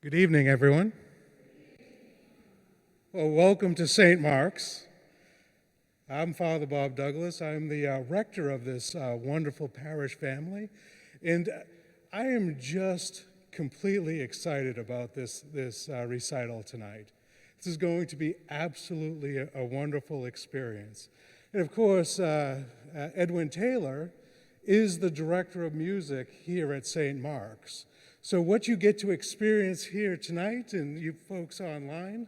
Good evening, everyone. Well, welcome to St. Mark's. I'm Father Bob Douglas. I'm the rector of this wonderful parish family, and I am just completely excited about this recital tonight. This is going to be absolutely a wonderful experience. And of course, Edwin Taylor is the director of music here at St. Mark's. So what you get to experience here tonight, and you folks online,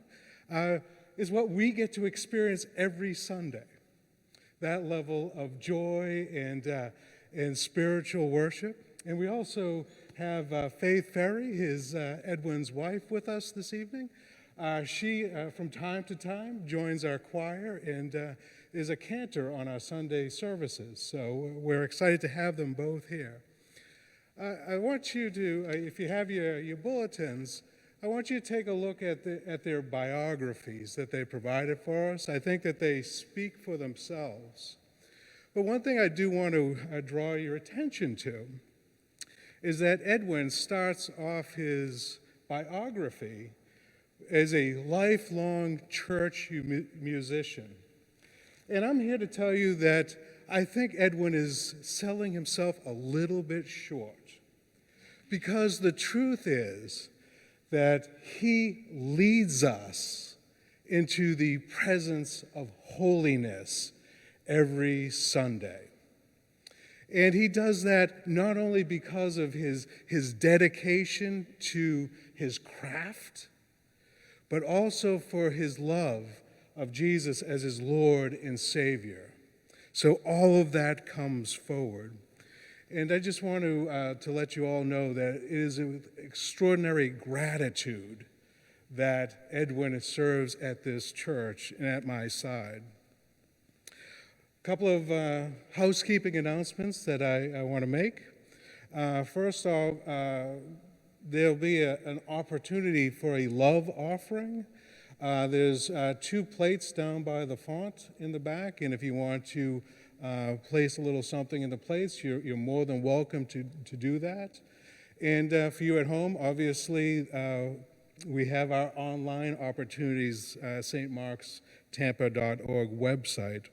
is what we get to experience every Sunday. That level of joy and spiritual worship. And we also have Faith Ferry, Edwin's wife, with us this evening. She, from time to time, joins our choir and is a cantor on our Sunday services. So we're excited to have them both here. I want you to, if you have your bulletins, I want you to take a look at their biographies that they provided for us. I think that they speak for themselves. But one thing I do want to draw your attention to is that Edwin starts off his biography as a lifelong church musician. And I'm here to tell you that I think Edwin is selling himself a little bit short. Because the truth is that he leads us into the presence of holiness every Sunday. And he does that not only because of his dedication to his craft, but also for his love of Jesus as his Lord and Savior. So all of that comes forward. And I just want to let you all know that it is with extraordinary gratitude that Edwin serves at this church and at my side. A couple of housekeeping announcements that I want to make. First off, there'll be an opportunity for a love offering. There's 2 plates down by the font in the back, and if you want to place a little something in the plates, you're more than welcome to do that. And for you at home, obviously, we have our online opportunities, stmarkstampa.org website.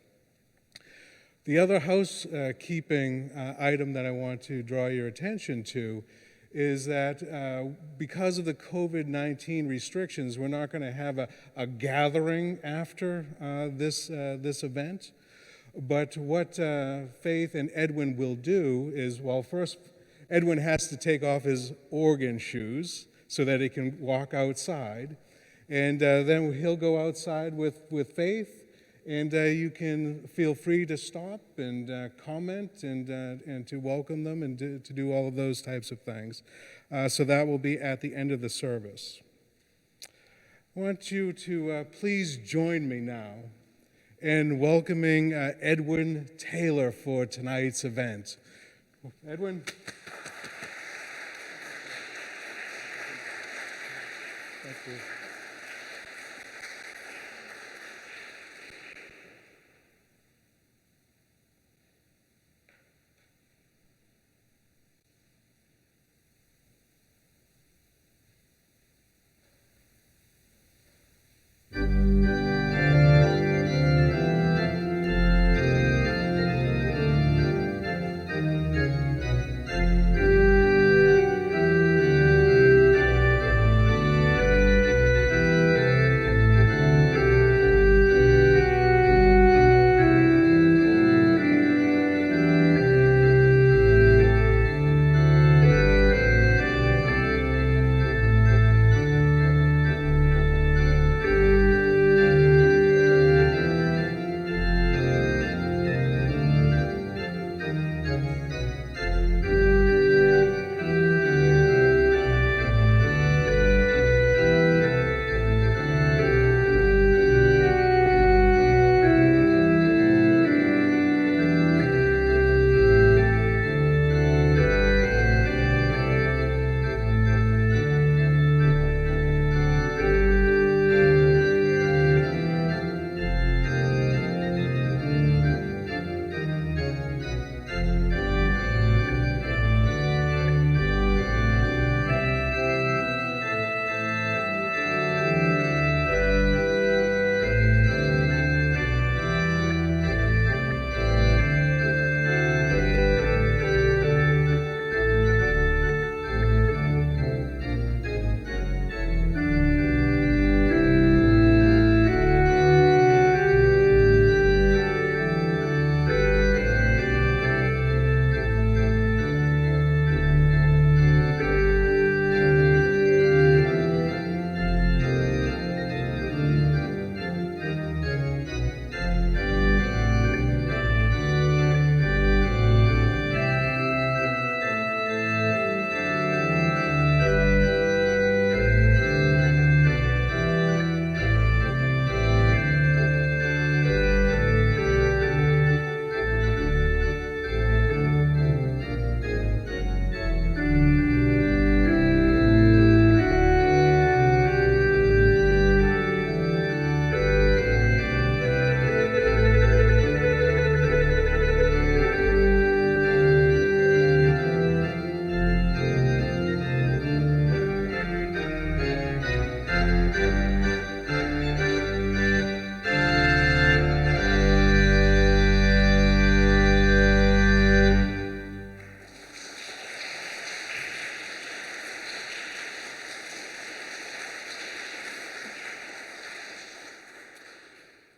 The other housekeeping item that I want to draw your attention to is that because of the COVID-19 restrictions, we're not going to have a gathering after this event. But what Faith and Edwin will do is, well, first, Edwin has to take off his organ shoes so that he can walk outside. And then he'll go outside with Faith, and you can feel free to stop and comment and to welcome them and to do all of those types of things. So that will be at the end of the service. I want you to please join me now in welcoming Edwin Taylor for tonight's event. Edwin. Thank you.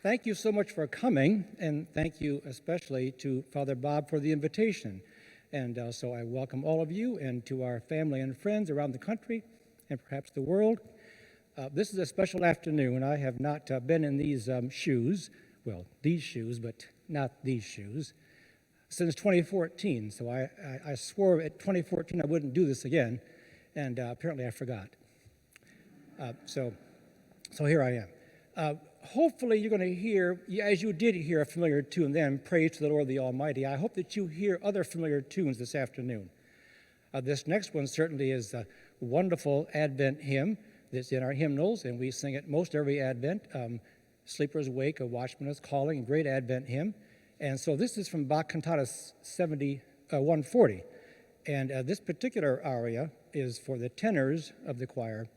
Thank you so much for coming, and thank you especially to Father Bob for the invitation. And so I welcome all of you and to our family and friends around the country and perhaps the world. This is a special afternoon. I have not been in these shoes, well, these shoes, but not these shoes, since 2014. So I swore at 2014 I wouldn't do this again, and apparently I forgot. So here I am. Hopefully you're going to hear, as you did hear a familiar tune then, Praise to the Lord the Almighty. I hope that you hear other familiar tunes this afternoon. This next one certainly is a wonderful Advent hymn that's in our hymnals, and we sing it most every Advent. Sleeper's Wake, A Watchman is Calling, great Advent hymn. And so this is from Bach Cantata 140. And this particular aria is for the tenors of the choir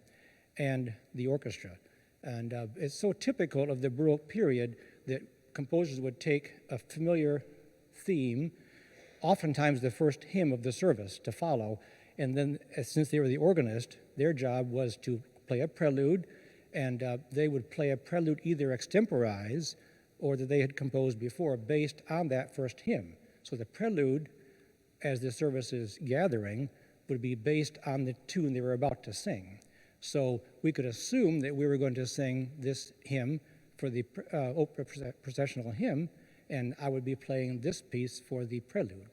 and the orchestra. And it's so typical of the Baroque period that composers would take a familiar theme, oftentimes the first hymn of the service, to follow. And then, since they were the organist, their job was to play a prelude, and they would play a prelude either extemporized or that they had composed before based on that first hymn. So the prelude, as the service is gathering, would be based on the tune they were about to sing. So we could assume that we were going to sing this hymn for the processional hymn, and I would be playing this piece for the prelude.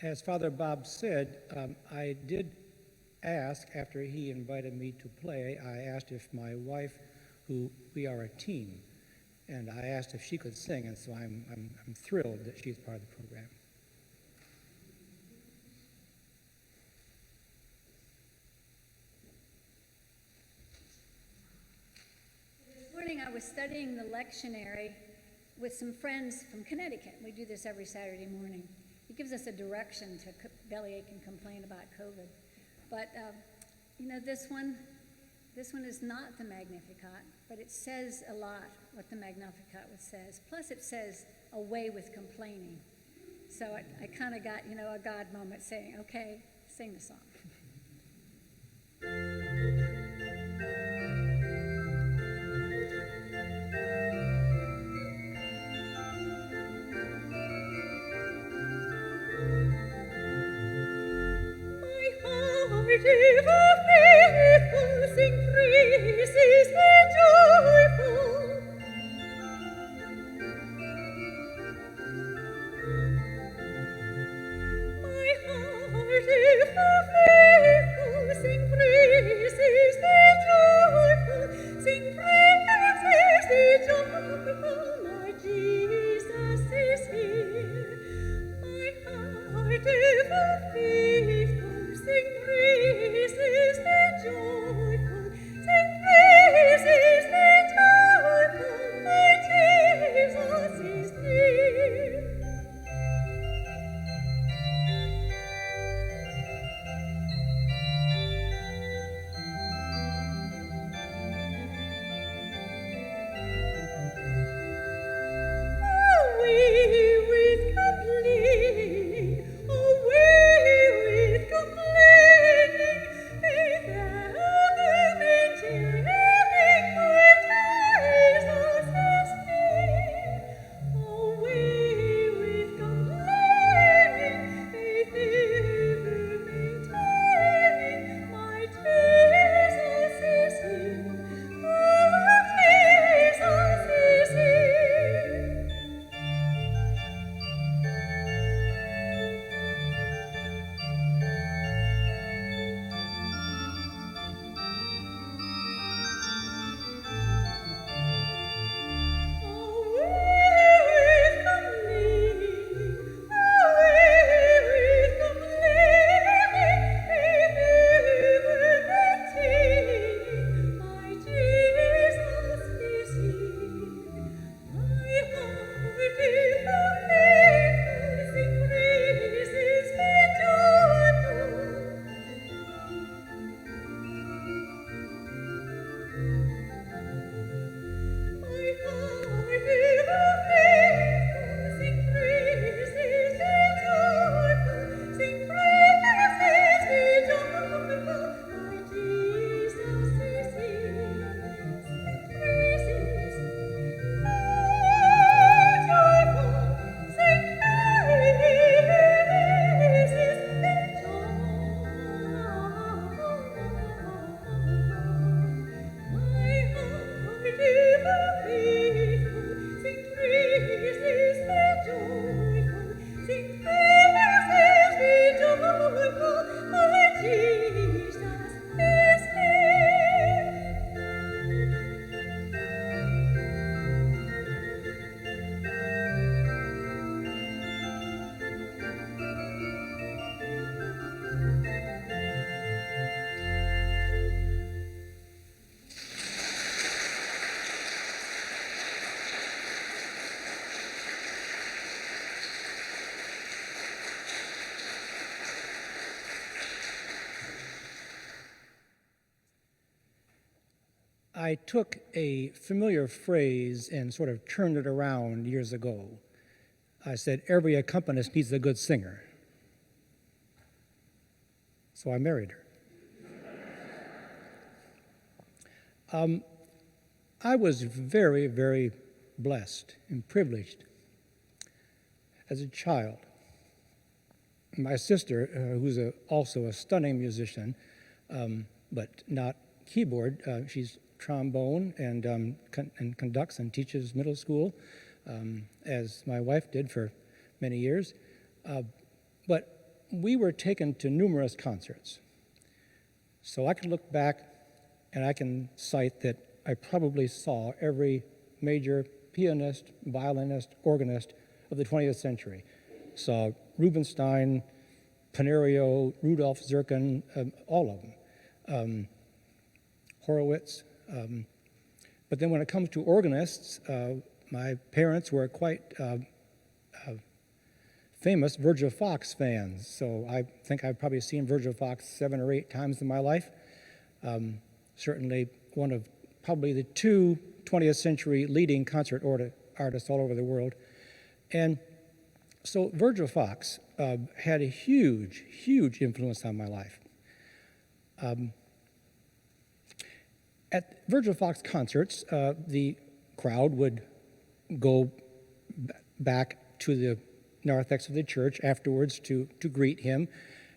As Father Bob said, I did ask, after he invited me to play, I asked if my wife, who we are a team, and I asked if she could sing, and so I'm thrilled that she's part of the program. This morning I was studying the lectionary with some friends from Connecticut. We do this every Saturday morning. It gives us a direction to bellyache and complain about COVID. But, you know, this one is not the Magnificat, but it says a lot what the Magnificat says. Plus it says, away with complaining. So I kind of got, you know, a God moment saying, okay, sing the song. I took a familiar phrase and sort of turned it around years ago. I said, every accompanist needs a good singer. So I married her. I was very, very blessed and privileged as a child. My sister, who's also a stunning musician, but not keyboard, she's trombone and conducts and teaches middle school, as my wife did for many years. But we were taken to numerous concerts. So I can look back and I can cite that I probably saw every major pianist, violinist, organist of the 20th century. Saw Rubinstein, Panerio, Rudolf Zirkin, all of them, Horowitz. But then when it comes to organists, my parents were quite famous Virgil Fox fans. So I think I've probably seen Virgil Fox 7 or 8 times in my life. Certainly one of probably the 2 20th century leading concert artists all over the world. And so Virgil Fox had a huge, huge influence on my life. At Virgil Fox concerts, the crowd would go back to the narthex of the church afterwards to greet him.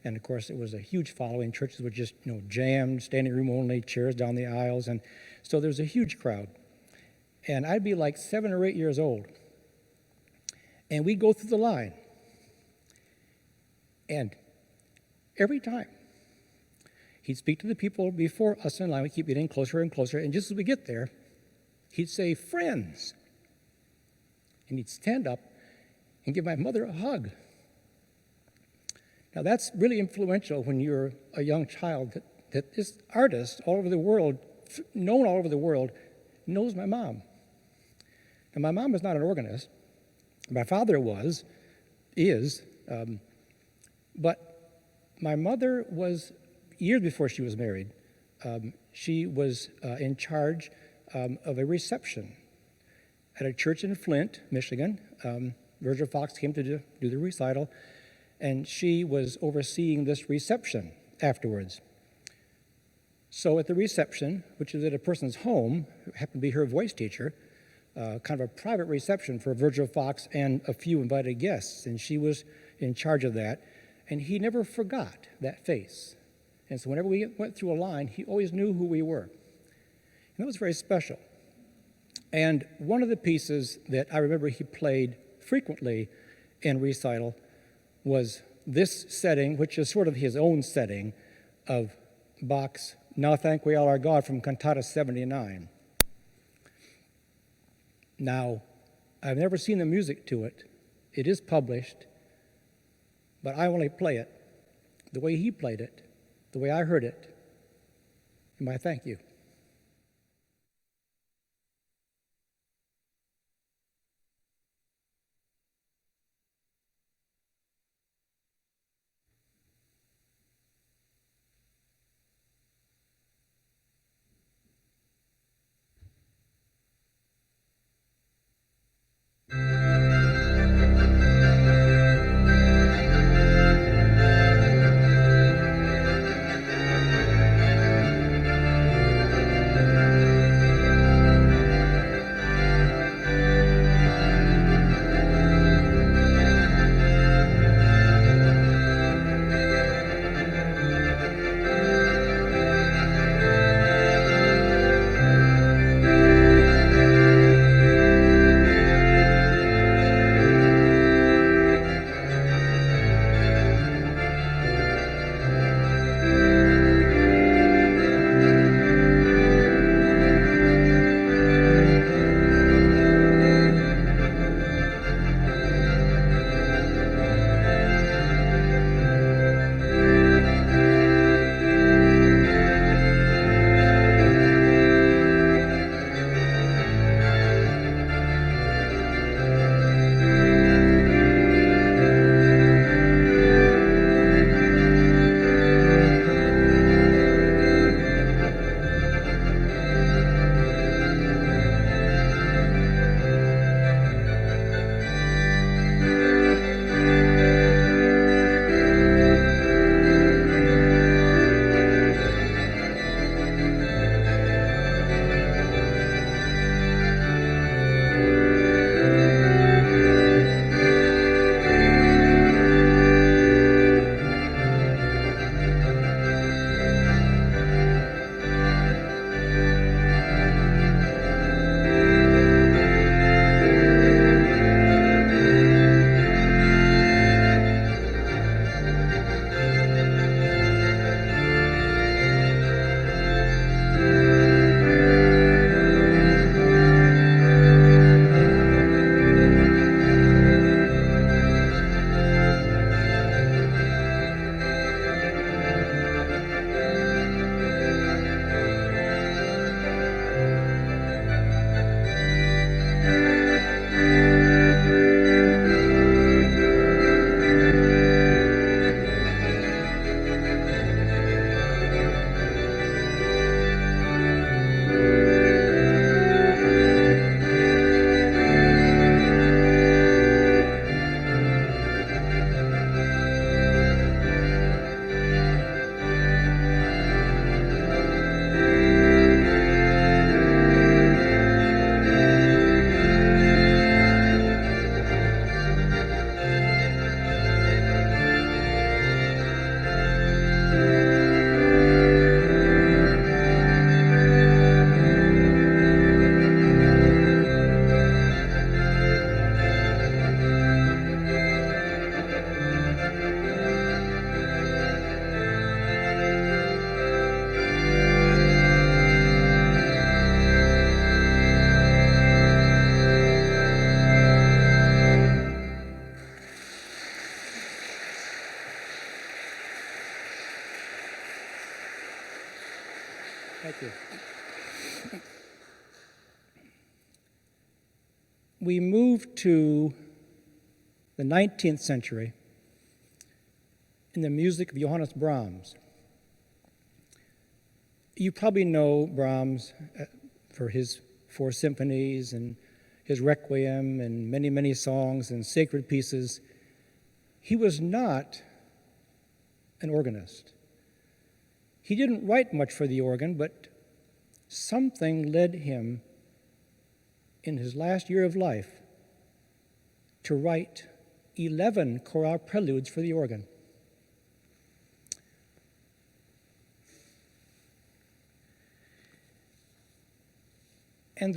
And of course, it was a huge following. Churches would just, jam, standing room only, chairs down the aisles. And so there was a huge crowd. And I'd be like 7 or 8 years old. And we'd go through the line. And every time, he'd speak to the people before us in line. We'd keep getting closer and closer. And just as we get there, he'd say, "Friends." And he'd stand up and give my mother a hug. Now, that's really influential when you're a young child, that this artist all over the world, known all over the world, knows my mom. And my mom is not an organist. My father is, but my mother was, years before she was married, she was in charge of a reception at a church in Flint, Michigan. Virgil Fox came to do the recital, and she was overseeing this reception afterwards. So at the reception, which is at a person's home, happened to be her voice teacher, kind of a private reception for Virgil Fox and a few invited guests, and she was in charge of that, and he never forgot that face. And so whenever we went through a line, he always knew who we were. And that was very special. And one of the pieces that I remember he played frequently in recital was this setting, which is sort of his own setting of Bach's "Now Thank We All Our God" from Cantata 79. Now, I've never seen the music to it. It is published, but I only play it the way he played it, the way I heard it, and my thank you. Thank you. We moved to the 19th century in the music of Johannes Brahms. You probably know Brahms for his 4 symphonies and his Requiem and many, many songs and sacred pieces. He was not an organist. He didn't write much for the organ, but something led him in his last year of life to write 11 chorale preludes for the organ. And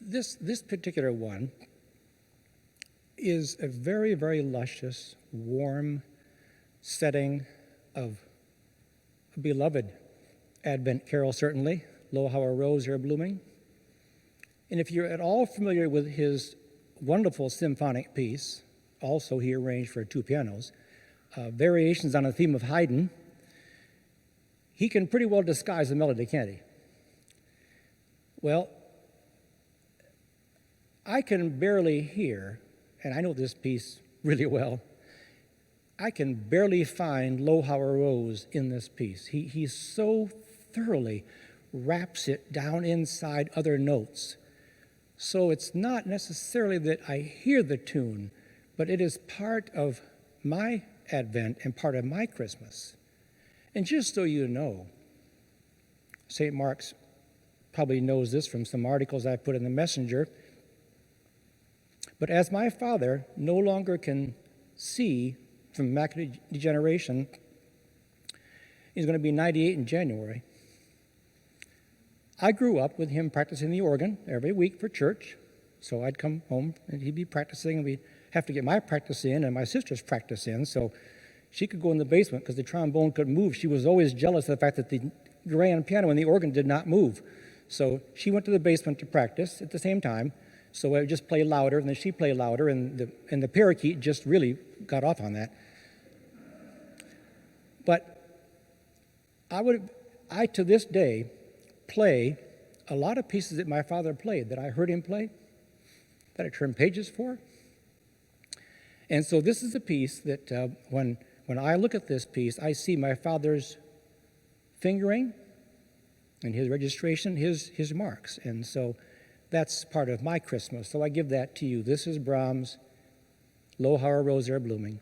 this particular one is a very, very luscious, warm setting of a beloved Advent carol, certainly, Lo, How a Rose Are Blooming. And if you're at all familiar with his wonderful symphonic piece, also he arranged for 2 pianos, variations on a theme of Haydn, he can pretty well disguise the melody, can't he? Well, I can barely hear, and I know this piece really well, I can barely find Lo, How a Rose in this piece. He so thoroughly wraps it down inside other notes. So it's not necessarily that I hear the tune, but it is part of my Advent and part of my Christmas. And just so you know, St. Mark's probably knows this from some articles I put in the Messenger, but as my father no longer can see from macular degeneration, he's going to be 98 in January. I grew up with him practicing the organ every week for church, so I'd come home and he'd be practicing, and we'd have to get my practice in and my sister's practice in, so she could go in the basement because the trombone couldn't move. She was always jealous of the fact that the grand piano and the organ did not move. So she went to the basement to practice at the same time, so I would just play louder, and then she'd play louder, and the parakeet just really got off on that. But I to this day play a lot of pieces that my father played, that I heard him play, that I turned pages for. And so this is a piece that when I look at this piece, I see my father's fingering and his registration, his marks. And so that's part of my Christmas. So I give that to you. This is Brahms' Lo, How a Rose Are Blooming.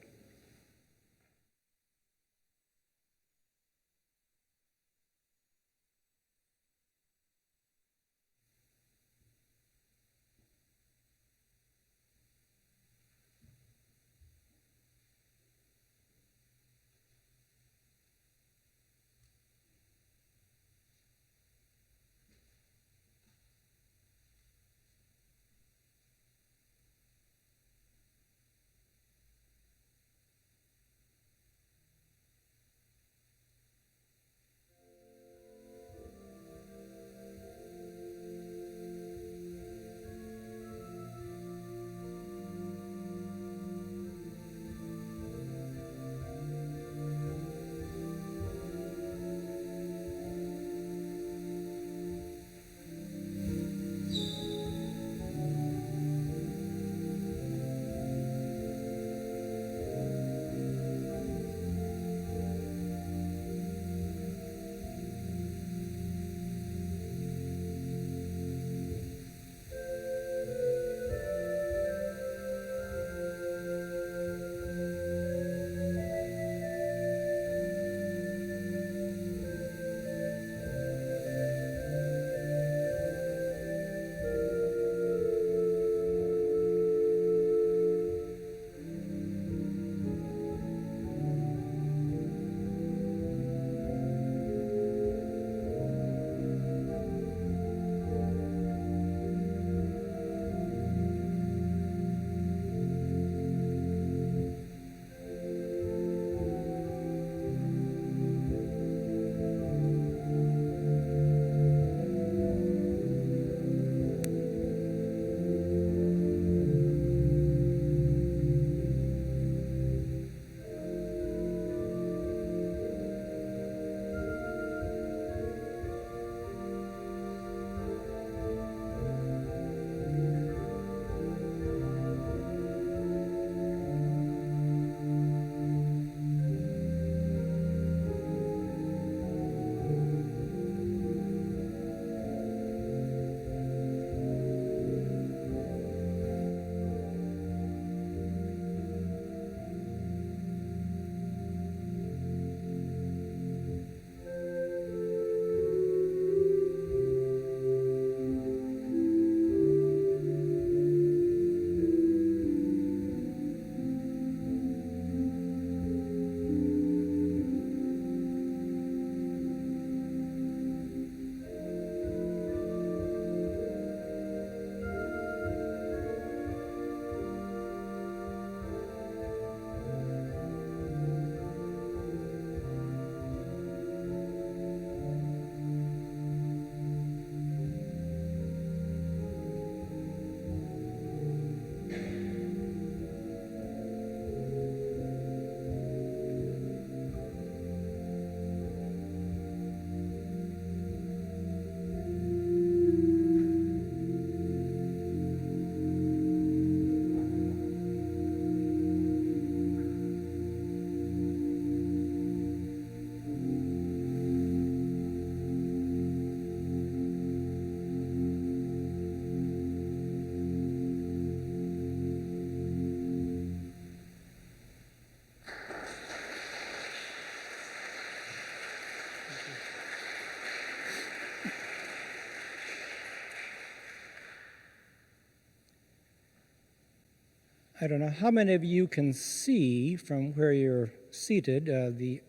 I don't know how many of you can see from where you're seated. The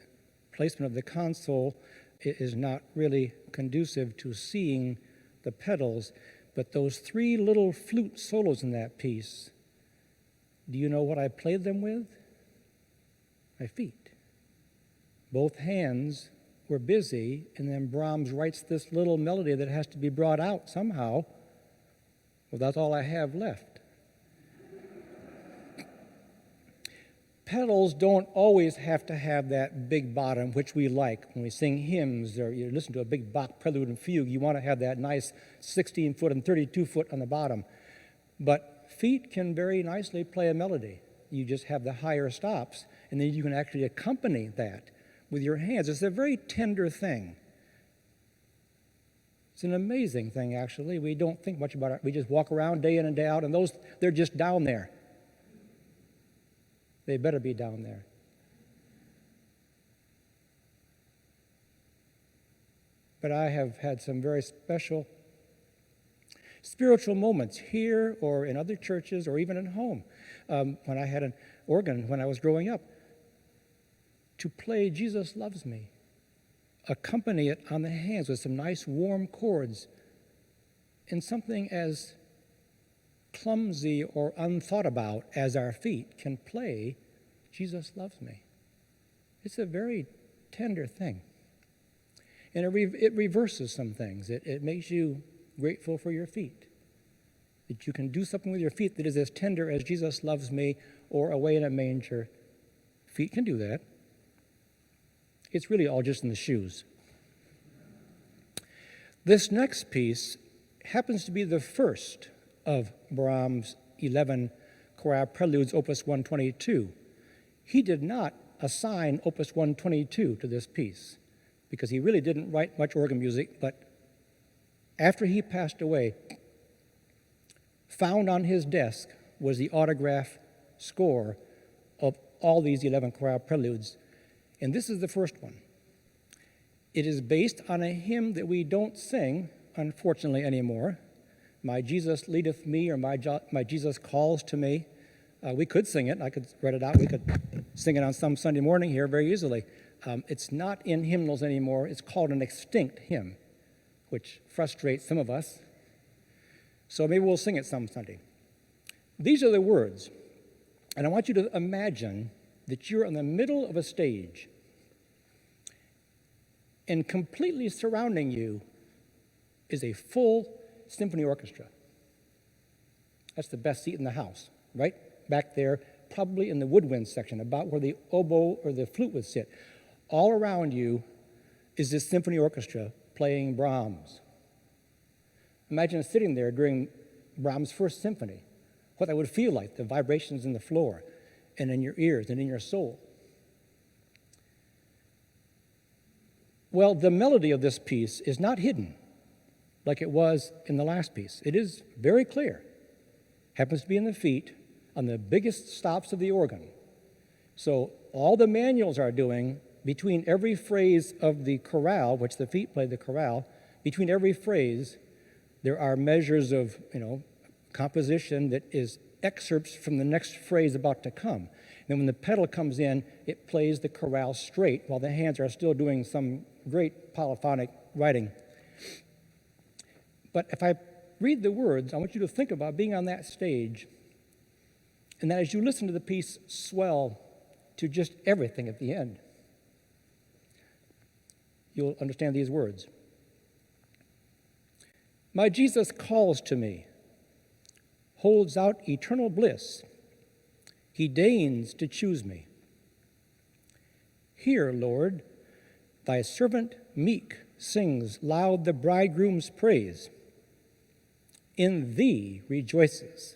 placement of the console is not really conducive to seeing the pedals, but those three little flute solos in that piece, do you know what I played them with? My feet. Both hands were busy, and then Brahms writes this little melody that has to be brought out somehow. Well, that's all I have left. Pedals don't always have to have that big bottom, which we like. When we sing hymns or you listen to a big Bach prelude and fugue, you want to have that nice 16-foot and 32-foot on the bottom. But feet can very nicely play a melody. You just have the higher stops, and then you can actually accompany that with your hands. It's a very tender thing. It's an amazing thing, actually. We don't think much about it. We just walk around day in and day out, and they're just down there. They better be down there. But I have had some very special spiritual moments here or in other churches or even at home. When I had an organ when I was growing up, to play Jesus Loves Me, accompany it on the hands with some nice warm chords in something as clumsy or unthought about as our feet can play Jesus Loves Me. It's a very tender thing. And it reverses some things. It makes you grateful for your feet. That you can do something with your feet that is as tender as Jesus Loves Me or Away in a Manger. Feet can do that. It's really all just in the shoes. This next piece happens to be the first of Brahms' 11 chorale preludes, Opus 122. He did not assign Opus 122 to this piece because he really didn't write much organ music, but after he passed away, found on his desk was the autograph score of all these 11 chorale preludes, and this is the first one. It is based on a hymn that we don't sing, unfortunately, anymore. My Jesus leadeth me, or my Jesus calls to me. We could sing it. I could write it out. We could sing it on some Sunday morning here very easily. It's not in hymnals anymore. It's called an extinct hymn, which frustrates some of us. So maybe we'll sing it some Sunday. These are the words. And I want you to imagine that you're in the middle of a stage, and completely surrounding you is a full symphony orchestra. That's the best seat in the house, right back there, probably in the woodwind section, about where the oboe or the flute would sit. All around you is this symphony orchestra playing Brahms. Imagine sitting there during Brahms' first symphony, what that would feel like, the vibrations in the floor and in your ears and in your soul. Well, the melody of this piece is not hidden like it was in the last piece. It is very clear. Happens to be in the feet on the biggest stops of the organ. So all the manuals are doing between every phrase of the chorale, which the feet play the chorale, between every phrase, there are measures of, composition that is excerpts from the next phrase about to come. And when the pedal comes in, it plays the chorale straight while the hands are still doing some great polyphonic writing. But if I read the words, I want you to think about being on that stage, and that as you listen to the piece swell to just everything at the end, you'll understand these words. My Jesus calls to me, holds out eternal bliss. He deigns to choose me. Hear, Lord, thy servant meek sings loud the bridegroom's praise. In thee rejoices.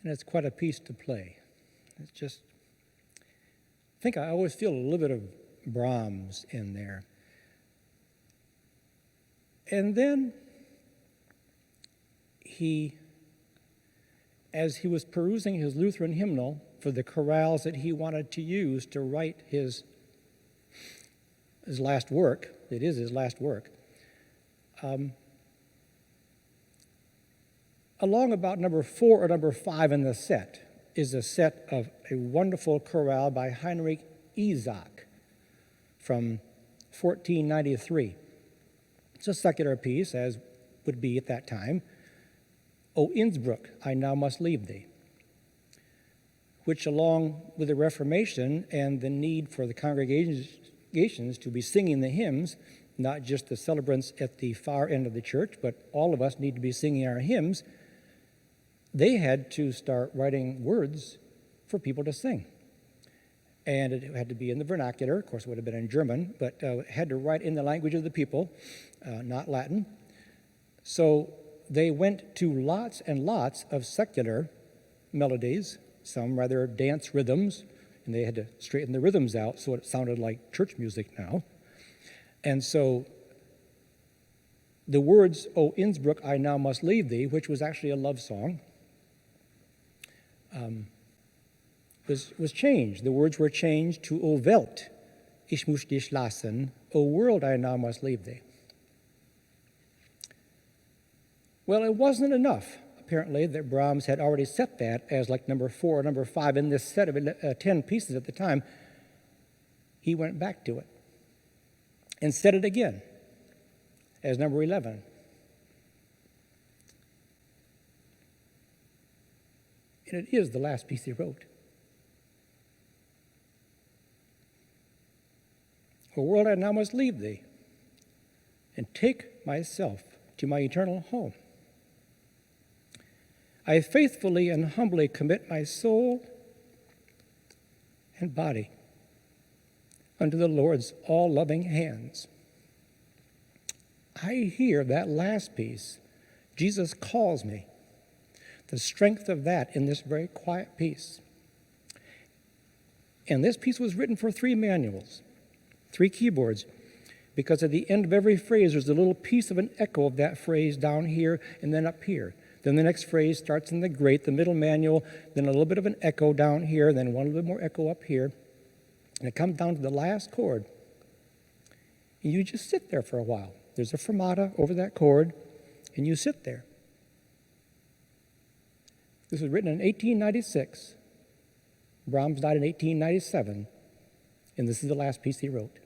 and it's quite a piece to play. It's just, I think I always feel a little bit of Brahms in there. And then as he was perusing his Lutheran hymnal for the chorales that he wanted to use to write his last work, it is his last work, along about number 4 or number 5 in the set is a set of a wonderful chorale by Heinrich Isaac from 1493. It's a secular piece, as would be at that time. O Innsbruck, I now must leave thee, which along with the Reformation and the need for the congregations to be singing the hymns, not just the celebrants at the far end of the church, but all of us need to be singing our hymns, they had to start writing words for people to sing. And it had to be in the vernacular. Of course, it would have been in German, but had to write in the language of the people, not Latin. So they went to lots and lots of secular melodies, some rather dance rhythms, and they had to straighten the rhythms out so it sounded like church music now. And so the words, O Innsbruck, I now must leave thee, which was actually a love song, was changed. The words were changed to O Welt, ich muss dich lassen, O world, I now must leave thee. Well, it wasn't enough, apparently, that Brahms had already set that as like number 4 or number 5 in this set of 10 pieces at the time. He went back to it and set it again as number 11. And it is the last piece he wrote. O world, I now must leave thee and take myself to my eternal home. I faithfully and humbly commit my soul and body unto the Lord's all-loving hands. I hear that last piece. Jesus calls me. The strength of that in this very quiet piece. And this piece was written for 3 manuals, 3 keyboards, because at the end of every phrase, there's a little piece of an echo of that phrase down here and then up here. Then the next phrase starts in the great, the middle manual, then a little bit of an echo down here, then one little bit more echo up here. And it comes down to the last chord. And you just sit there for a while. There's a fermata over that chord, and you sit there. This was written in 1896. Brahms died in 1897, and this is the last piece he wrote.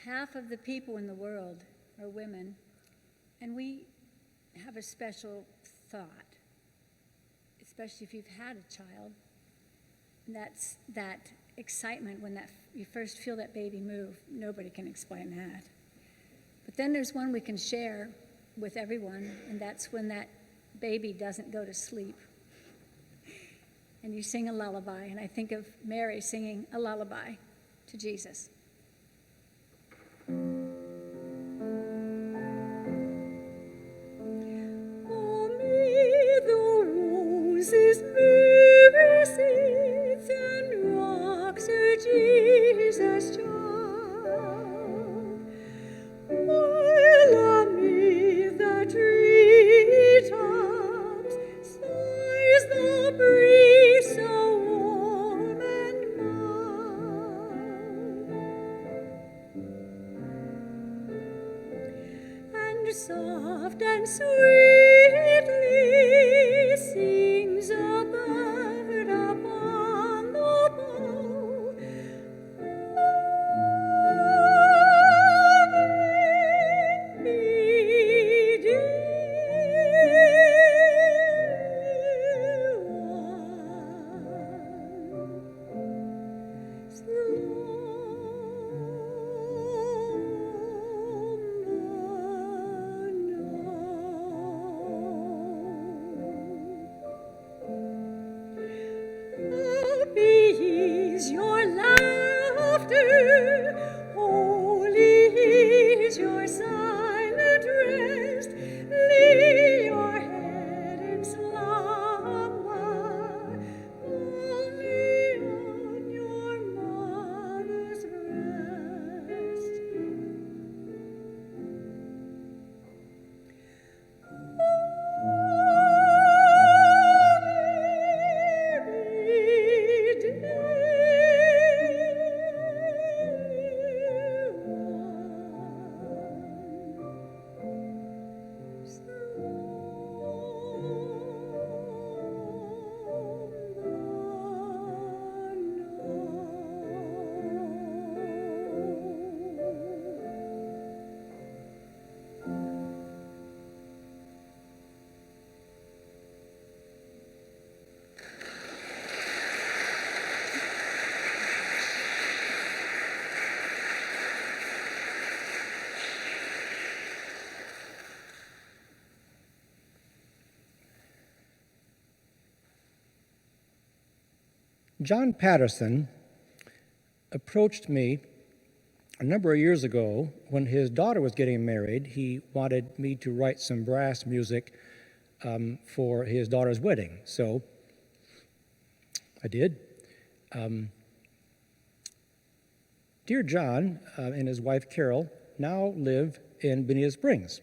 half of the people in the world are women, and we have a special thought, especially if you've had a child. And that's that excitement when you first feel that baby move. Nobody can explain that. But then there's one we can share with everyone, and that's when that baby doesn't go to sleep. And you sing a lullaby, and I think of Mary singing a lullaby to Jesus. Amid the roses, Mary sits and rocks her Jesus child, while amid the treetops sighs the breeze so warm and mild, and soft and sweetly sings a bird upon the bough. Happy is your laughter, holy is your silent rest. Lay your head in slumber, only on your mother's breast. John Patterson approached me a number of years ago when his daughter was getting married. He wanted me to write some brass music for his daughter's wedding. So I did. Dear John and his wife Carol now live in Bonita Springs.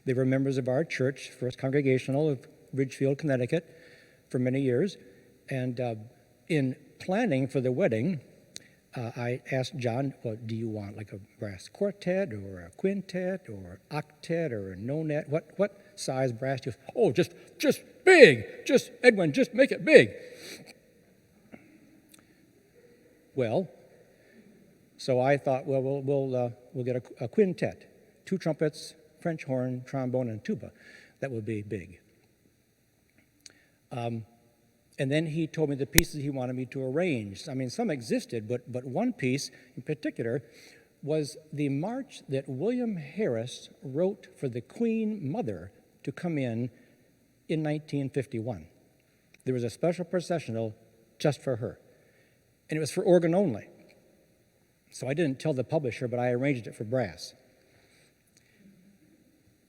They were members of our church, First Congregational of Ridgefield, Connecticut, for many years. And in planning for the wedding, I asked John, well, do you want like a brass quartet or a quintet or octet or a nonet? What size brass do you? Oh, just big. Just, Edwin, just make it big. Well, so I thought, well, we'll get a quintet, 2 trumpets, French horn, trombone, and tuba. That would be big. And then he told me the pieces he wanted me to arrange. I mean, some existed, but one piece in particular was the march that William Harris wrote for the Queen Mother to come in 1951. There was a special processional just for her, and it was for organ only. So I didn't tell the publisher, but I arranged it for brass.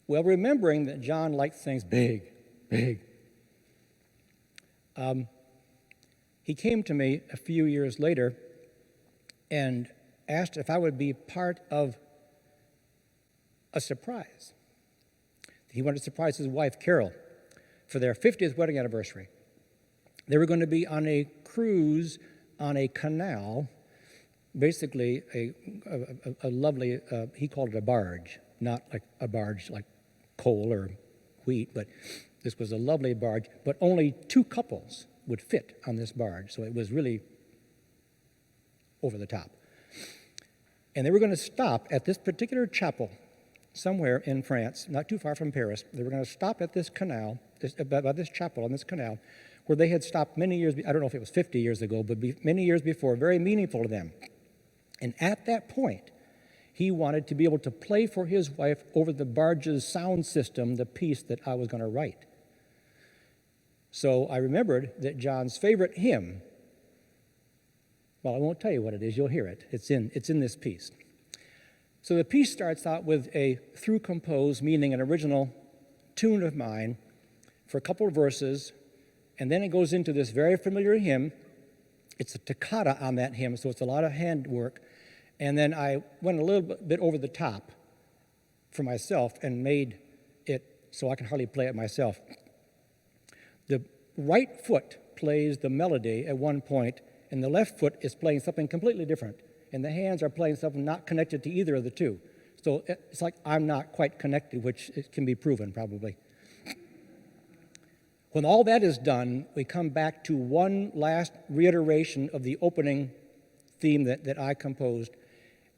Well, remembering that John liked things big, he came to me a few years later and asked if I would be part of a surprise. He wanted to surprise his wife, Carol, for their 50th wedding anniversary. They were going to be on a cruise on a canal, basically a lovely, he called it a barge, not like a barge like coal or wheat, but this was a lovely barge, but only 2 couples would fit on this barge, so it was really over the top. And they were going to stop at this particular chapel somewhere in France, not too far from Paris. They were going to stop at this canal, by this chapel on this canal, where they had stopped many years, I don't know if it was 50 years ago, but many years before, very meaningful to them. And at that point, he wanted to be able to play for his wife over the barge's sound system the piece that I was going to write. So I remembered that John's favorite hymn, well, I won't tell you what it is, you'll hear it. It's in this piece. So the piece starts out with a through compose, meaning an original tune of mine, for a couple of verses, and then it goes into this very familiar hymn. It's a toccata on that hymn, so it's a lot of handwork. And then I went a little bit over the top for myself and made it so I can hardly play it myself. The right foot plays the melody at one point, and the left foot is playing something completely different. And the hands are playing something not connected to either of the two. So it's like I'm not quite connected, which it can be proven probably. When all that is done, we come back to one last reiteration of the opening theme that I composed.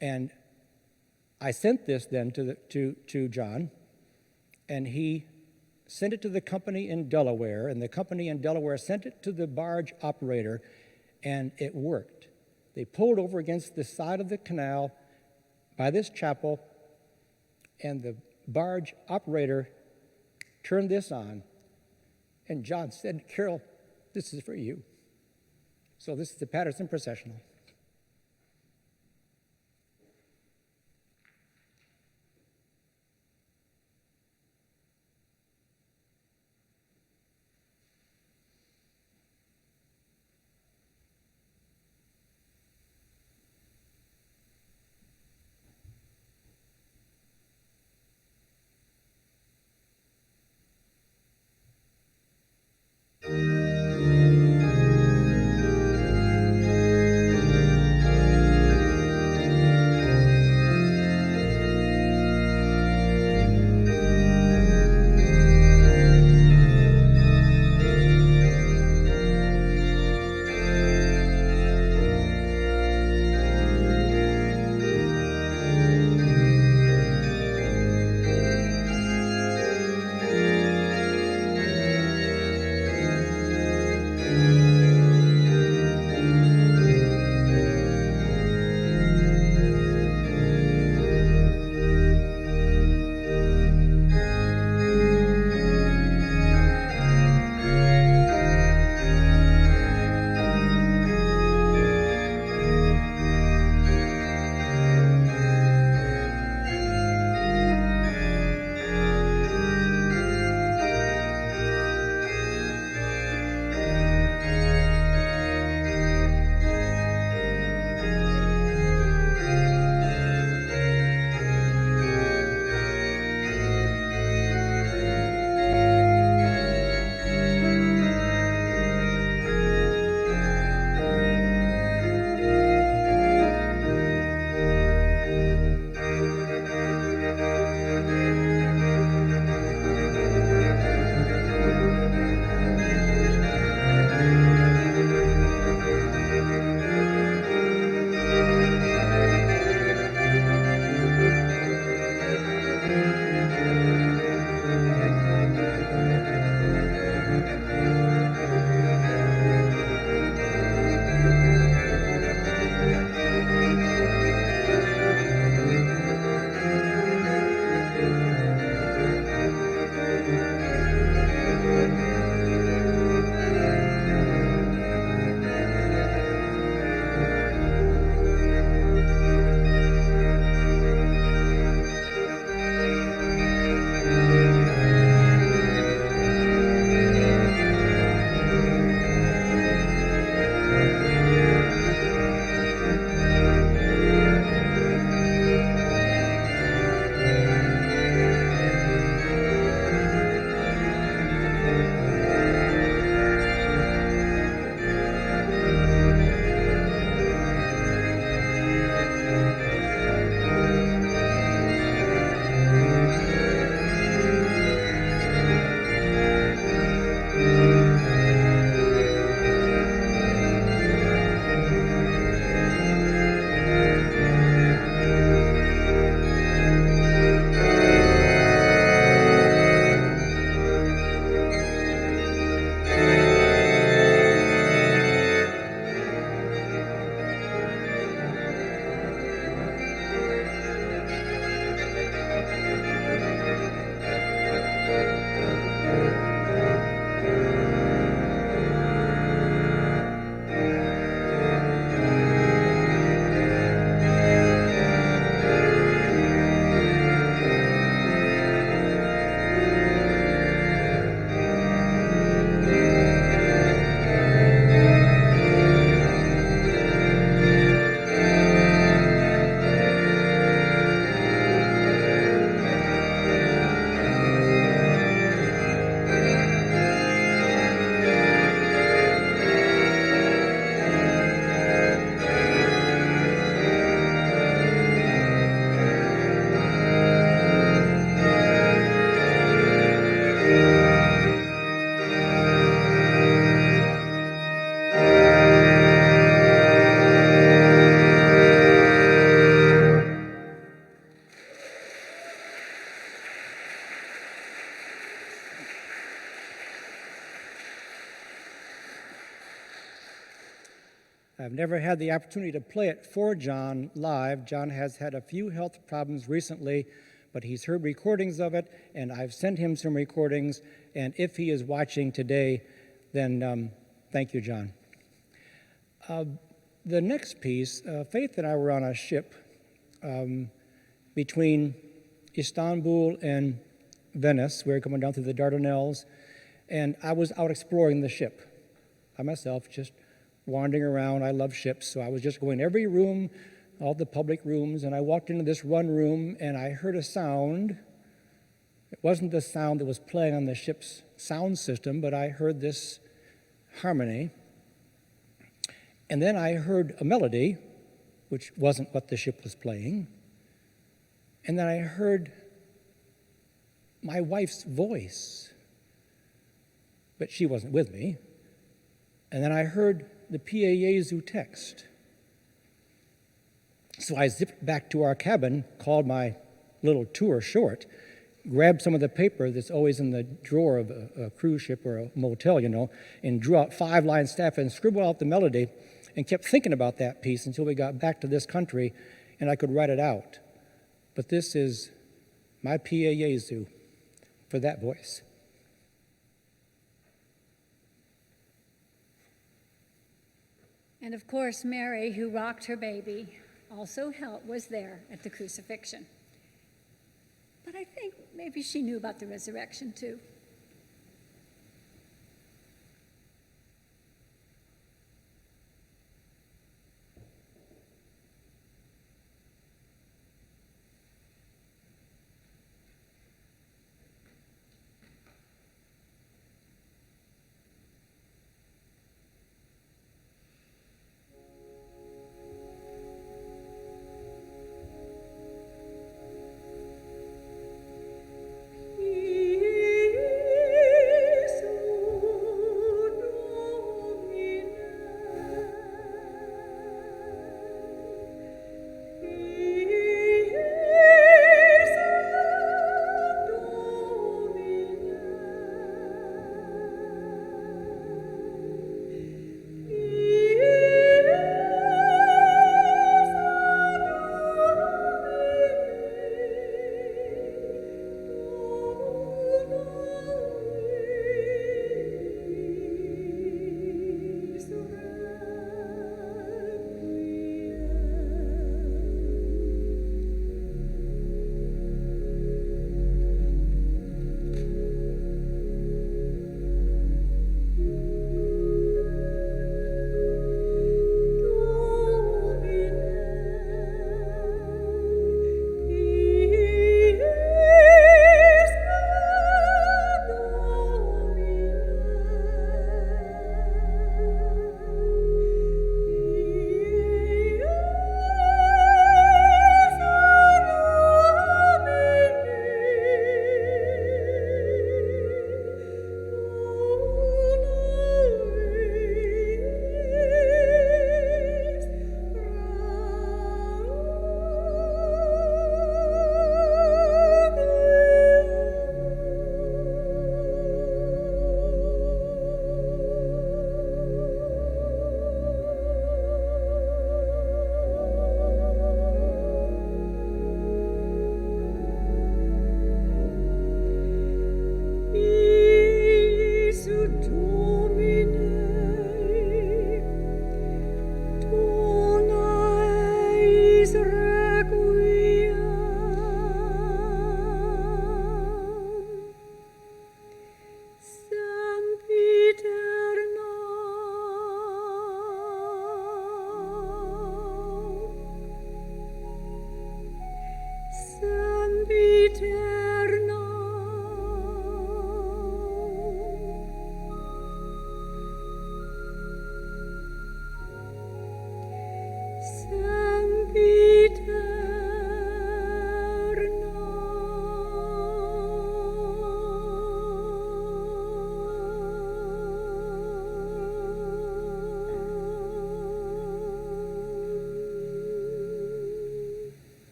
And I sent this then to John, and he sent it to the company in Delaware, and the company in Delaware sent it to the barge operator, and it worked. They pulled over against the side of the canal by this chapel, and the barge operator turned this on, and John said, "Carol, this is for you." So this is the Patterson Processional. I've never had the opportunity to play it for John live. John has had a few health problems recently, but he's heard recordings of it, and I've sent him some recordings, and if he is watching today, then thank you, John. The next piece, Faith and I were on a ship between Istanbul and Venice. We were coming down through the Dardanelles, and I was out exploring the ship by myself, just wandering around. I love ships, so I was just going every room, all the public rooms, and I walked into this one room, and I heard a sound. It wasn't the sound that was playing on the ship's sound system, but I heard this harmony. And then I heard a melody, which wasn't what the ship was playing. And then I heard my wife's voice, but she wasn't with me. And then I heard the Pie Jesu text. So I zipped back to our cabin, called my little tour short, grabbed some of the paper that's always in the drawer of a cruise ship or a motel, you know, and drew out 5-line staff and scribbled out the melody and kept thinking about that piece until we got back to this country and I could write it out. But this is my Pie Jesu for that voice. And of course, Mary, who rocked her baby, also was there at the crucifixion. But I think maybe she knew about the resurrection too. He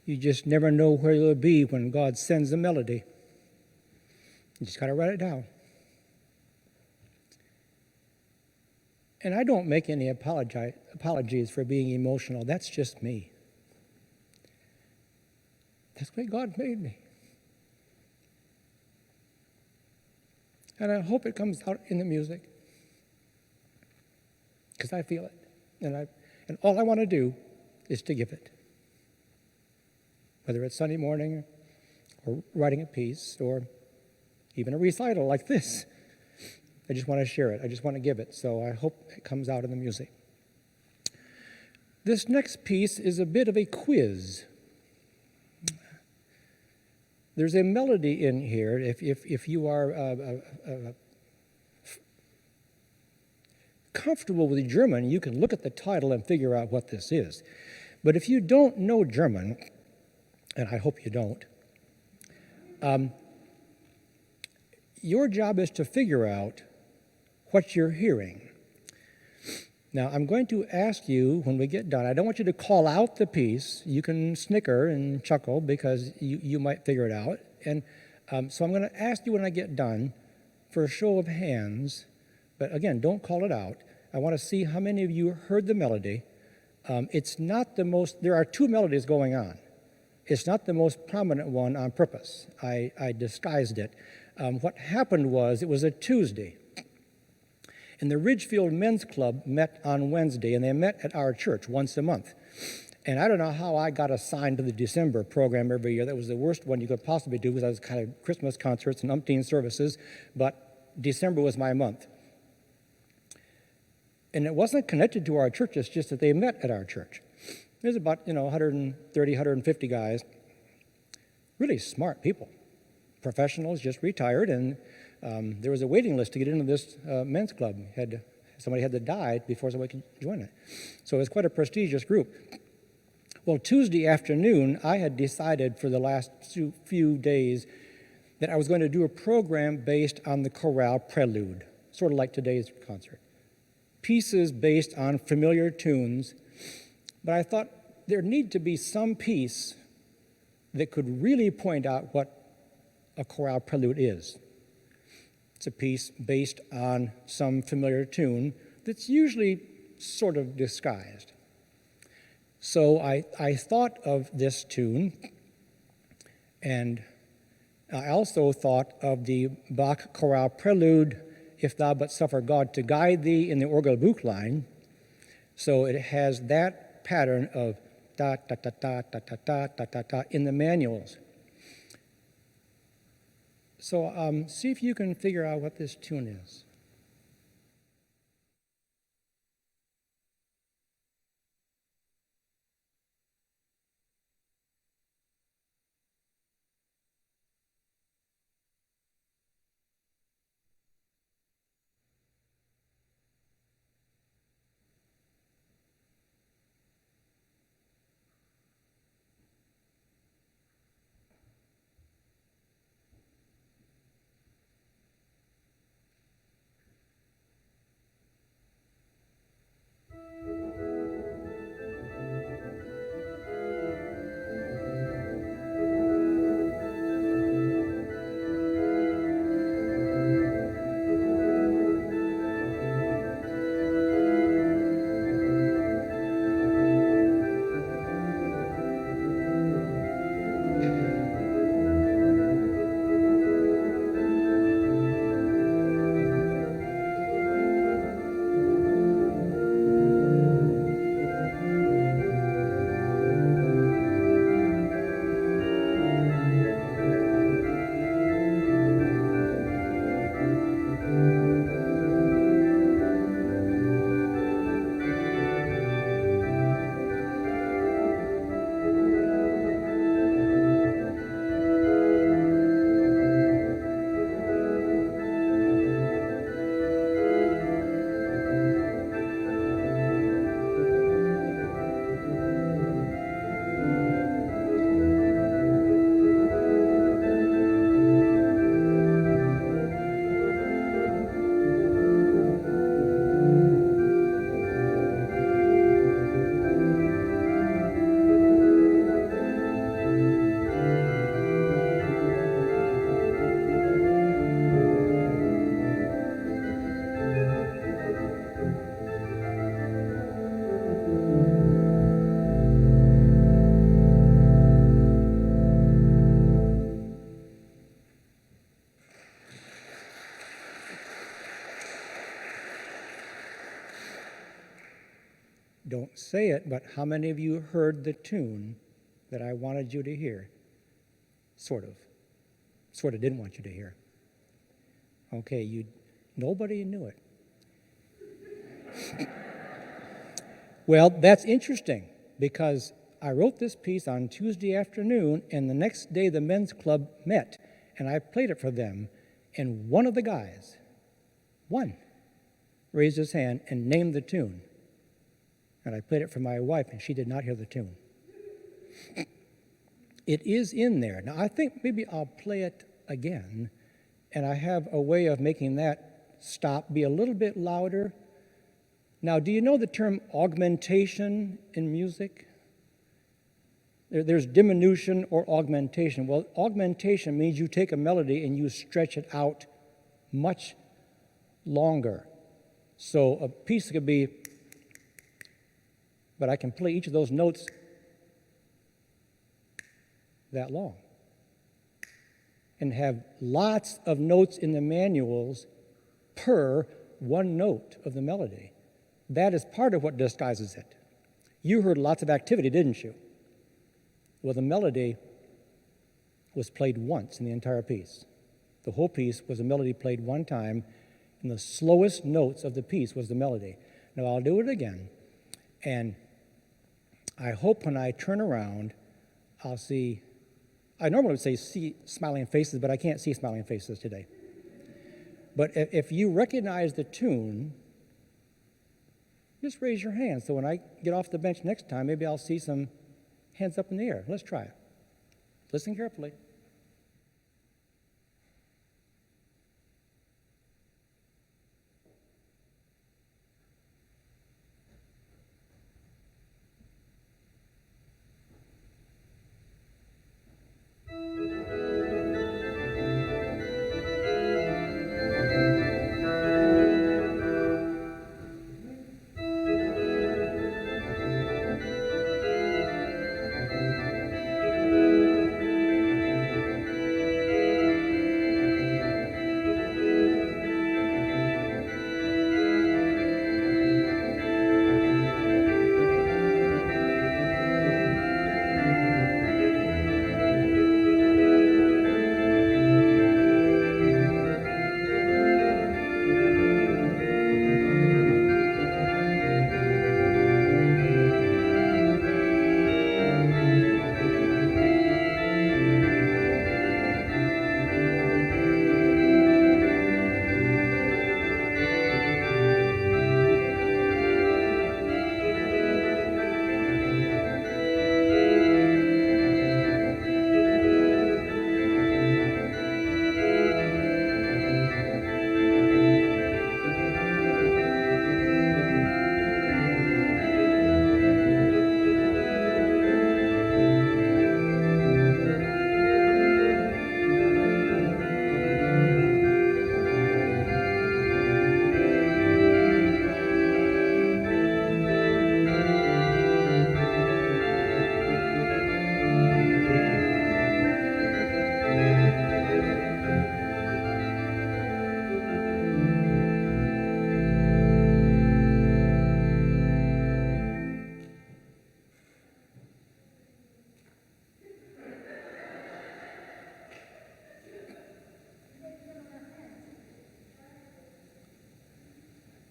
You just never know where you'll be when God sends a melody. You just got to write it down. And I don't make any apologies for being emotional. That's just me. That's the way God made me. And I hope it comes out in the music, because I feel it. And all I want to do is to give it. Whether it's Sunday morning or writing a piece or even a recital like this. I just want to share it. I just want to give it. So I hope it comes out in the music. This next piece is a bit of a quiz. There's a melody in here. If you are comfortable with German, you can look at the title and figure out what this is. But if you don't know German, and I hope you don't, your job is to figure out what you're hearing. Now, I'm going to ask you when we get done, I don't want you to call out the piece. You can snicker and chuckle because you might figure it out. And so I'm going to ask you when I get done for a show of hands, but again, don't call it out. I want to see how many of you heard the melody. It's not the most, there are two melodies going on. It's not the most prominent one on purpose. I disguised it. What happened was, it was a Tuesday. And the Ridgefield Men's Club met on Wednesday, and they met at our church once a month. And I don't know how I got assigned to the December program every year. That was the worst one you could possibly do, because I was kind of Christmas concerts and umpteen services, but December was my month. And it wasn't connected to our church, it's just that they met at our church. There's about, 130, 150 guys, really smart people, professionals, just retired, and there was a waiting list to get into this men's club. Somebody had to die before somebody could join it. So it was quite a prestigious group. Well, Tuesday afternoon, I had decided for the last few days that I was going to do a program based on the chorale prelude, sort of like today's concert. Pieces based on familiar tunes, but I thought there needed to be some piece that could really point out what a chorale prelude is. It's a piece based on some familiar tune that's usually sort of disguised. So I thought of this tune, and I also thought of the Bach chorale prelude, If Thou But Suffer God to Guide Thee, in the Orgelbuch line. So it has that pattern of da da da da da da da da da da in the manuals. So see if you can figure out what this tune is. Don't say it, but how many of you heard the tune that I wanted you to hear? Sort of. Sort of didn't want you to hear. Okay, nobody knew it. Well, that's interesting because I wrote this piece on Tuesday afternoon, and the next day the men's club met, and I played it for them, and one of the guys, raised his hand and named the tune. And I played it for my wife, and she did not hear the tune. It is in there. Now, I think maybe I'll play it again, and I have a way of making that stop be a little bit louder. Now, do you know the term augmentation in music? There's diminution or augmentation. Well, augmentation means you take a melody and you stretch it out much longer. So a piece could be, but I can play each of those notes that long and have lots of notes in the manuals per one note of the melody. That is part of what disguises it. You heard lots of activity, didn't you? Well, the melody was played once in the entire piece. The whole piece was a melody played one time, and the slowest notes of the piece was the melody. Now, I'll do it again, and I hope when I turn around, I'll see, I normally would say see smiling faces, but I can't see smiling faces today. But if you recognize the tune, just raise your hand. So when I get off the bench next time, maybe I'll see some hands up in the air. Let's try it. Listen carefully.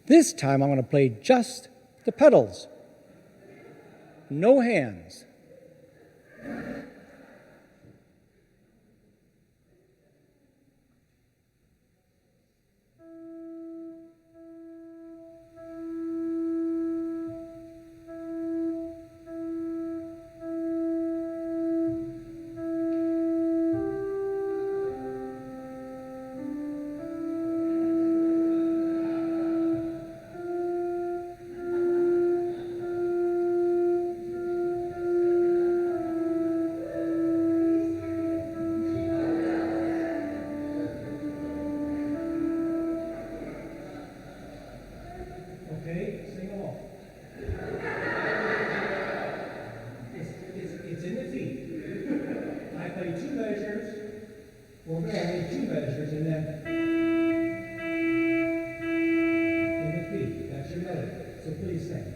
This time I'm going to play just the pedals. No hands. Okay, sing along. It's in the feet. I play two measures, or only two measures, and then in the feet. That's your melody. So please sing.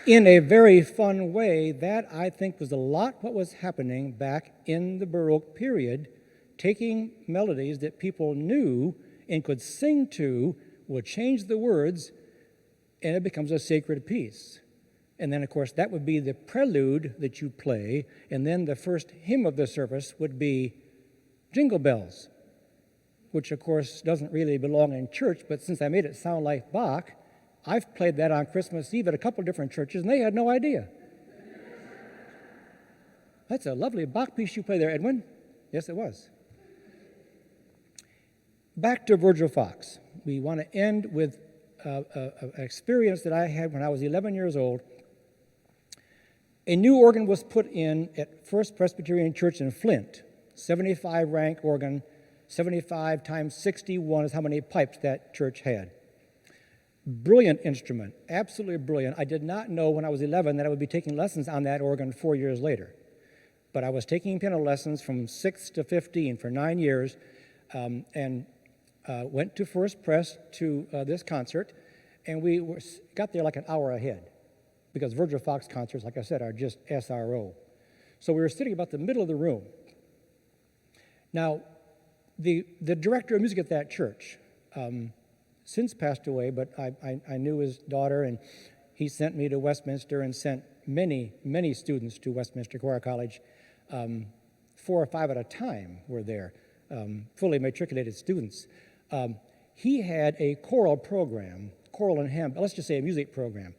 in a very fun way, that I think was a lot what was happening back in the Baroque period, taking melodies that people knew and could sing to, would change the words, and it becomes a sacred piece. And then, of course, that would be the prelude that you play, and then the first hymn of the service would be Jingle Bells, which, of course, doesn't really belong in church, but since I made it sound like Bach, I've played that on Christmas Eve at a couple different churches, and they had no idea. That's a lovely Bach piece you play there, Edwin. Yes, it was. Back to Virgil Fox. We want to end with an experience that I had when I was 11 years old. A new organ was put in at First Presbyterian Church in Flint, 75 rank organ, 75 times 61 is how many pipes that church had. Brilliant instrument, absolutely brilliant. I did not know when I was 11 that I would be taking lessons on that organ 4 years later. But I was taking piano lessons from 6 to 15 for 9 years, and went to First Pres to this concert, and we got there like an hour ahead, because Virgil Fox concerts, like I said, are just SRO. So we were sitting about the middle of the room. Now, the director of music at that church since passed away, but I knew his daughter, and he sent me to Westminster and sent many, many students to Westminster Choir College. 4 or 5 at a time were there, fully matriculated students. He had a choral program, choral and hymn, let's just say a music program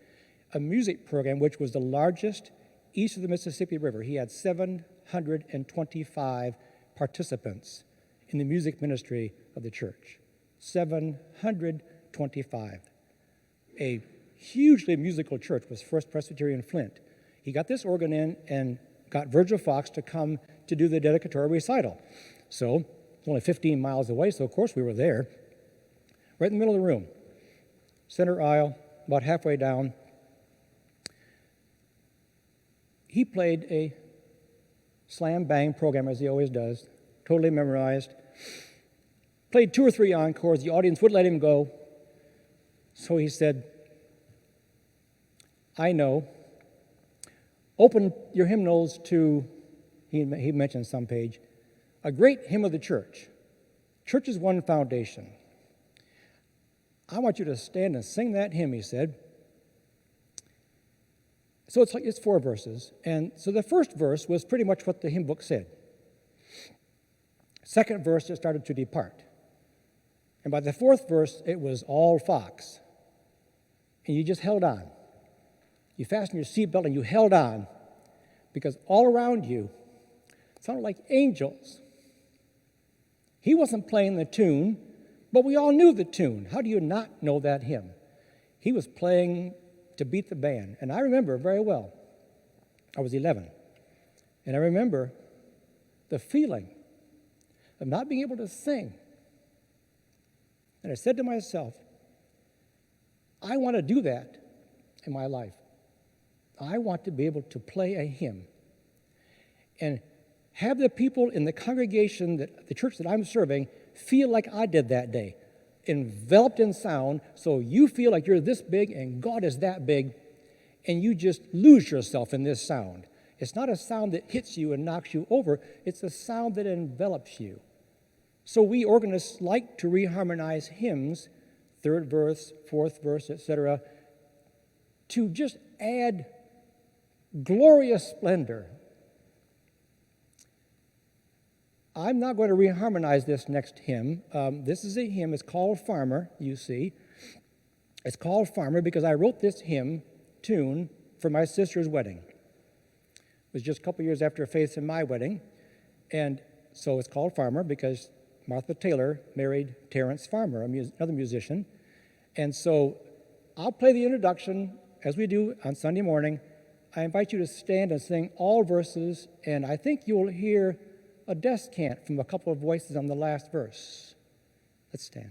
which was the largest east of the Mississippi River. He had 725 participants in the music ministry of the church. 725. A hugely musical church was First Presbyterian Flint. He got this organ in and got Virgil Fox to come to do the dedicatory recital. So it's only 15 miles away, so of course we were there, right in the middle of the room, center aisle, about halfway down. He played a slam bang program, as he always does, totally memorized. Played 2 or 3 encores. The audience wouldn't let him go. So he said, I know. Open your hymnals to, he mentioned some page, a great hymn of the church. Church is one foundation. I want you to stand and sing that hymn, he said. So it's 4 verses. And so the first verse was pretty much what the hymn book said. Second verse, it started to depart. And by the 4th verse, it was all Fox. And you just held on. You fastened your seatbelt and you held on, because all around you sounded like angels. He wasn't playing the tune, but we all knew the tune. How do you not know that hymn? He was playing to beat the band. And I remember very well, I was 11, and I remember the feeling of not being able to sing. And I said to myself, I want to do that in my life. I want to be able to play a hymn and have the people in the congregation, the church that I'm serving, feel like I did that day, enveloped in sound, so you feel like you're this big and God is that big, and you just lose yourself in this sound. It's not a sound that hits you and knocks you over. It's a sound that envelops you. So we organists like to reharmonize hymns, 3rd verse, 4th verse, etc., to just add glorious splendor. I'm not going to reharmonize this next hymn. This is a hymn. It's called Farmer, you see. It's called Farmer because I wrote this hymn tune for my sister's wedding. It was just a couple years after Faith and my wedding. And so it's called Farmer because Martha Taylor married Terrence Farmer, another musician. And so I'll play the introduction as we do on Sunday morning. I invite you to stand and sing all verses, and I think you'll hear a descant from a couple of voices on the last verse. Let's stand.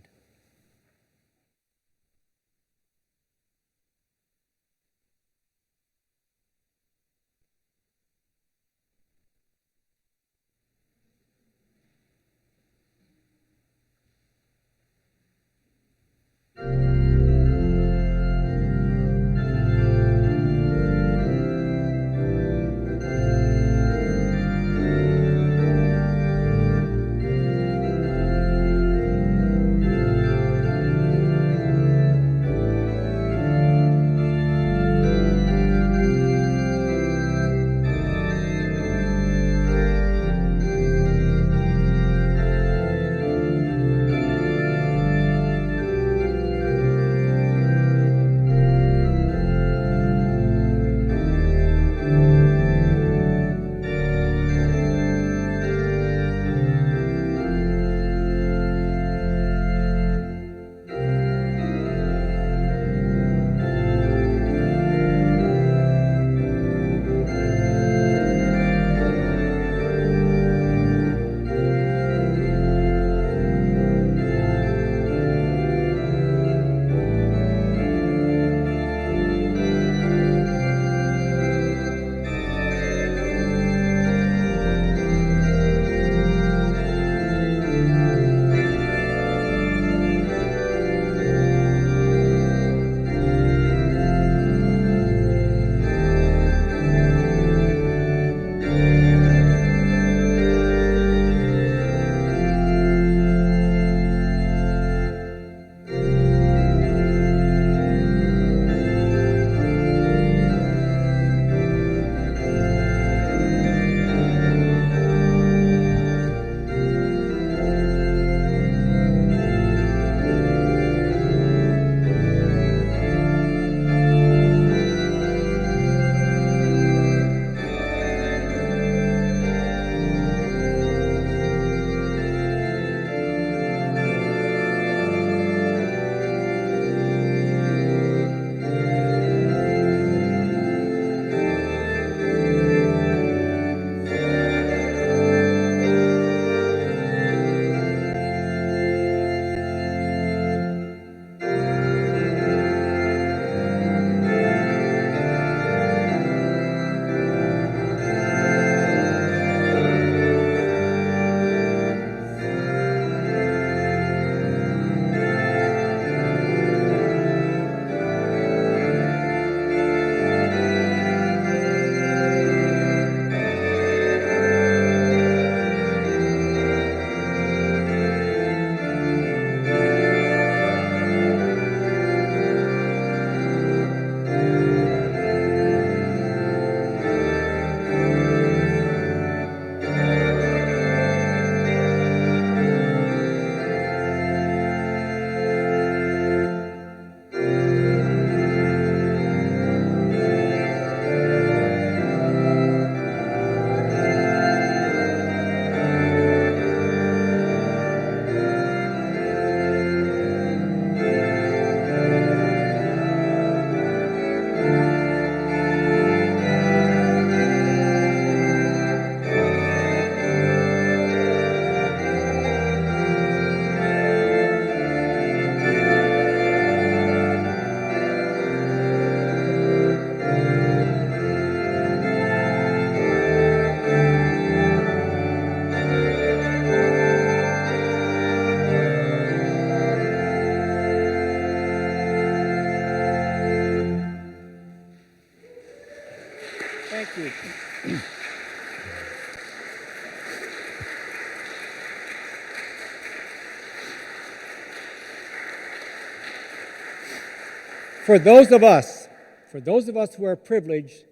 for those of us who are privileged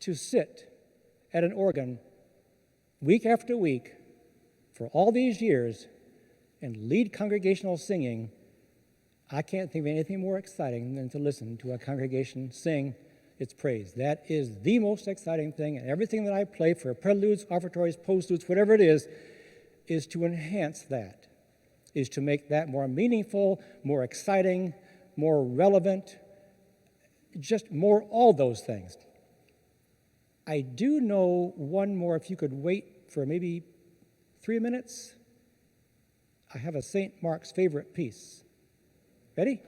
to sit at an organ week after week for all these years and lead congregational singing, I can't think of anything more exciting than to listen to a congregation sing its praise. That is the most exciting thing, and everything that I play for preludes, offertories, postludes, whatever it is to enhance that, is to make that more meaningful, more exciting, more relevant, just more all those things. I do know one more, if you could wait for maybe 3 minutes. I have a St. Mark's favorite piece. Ready?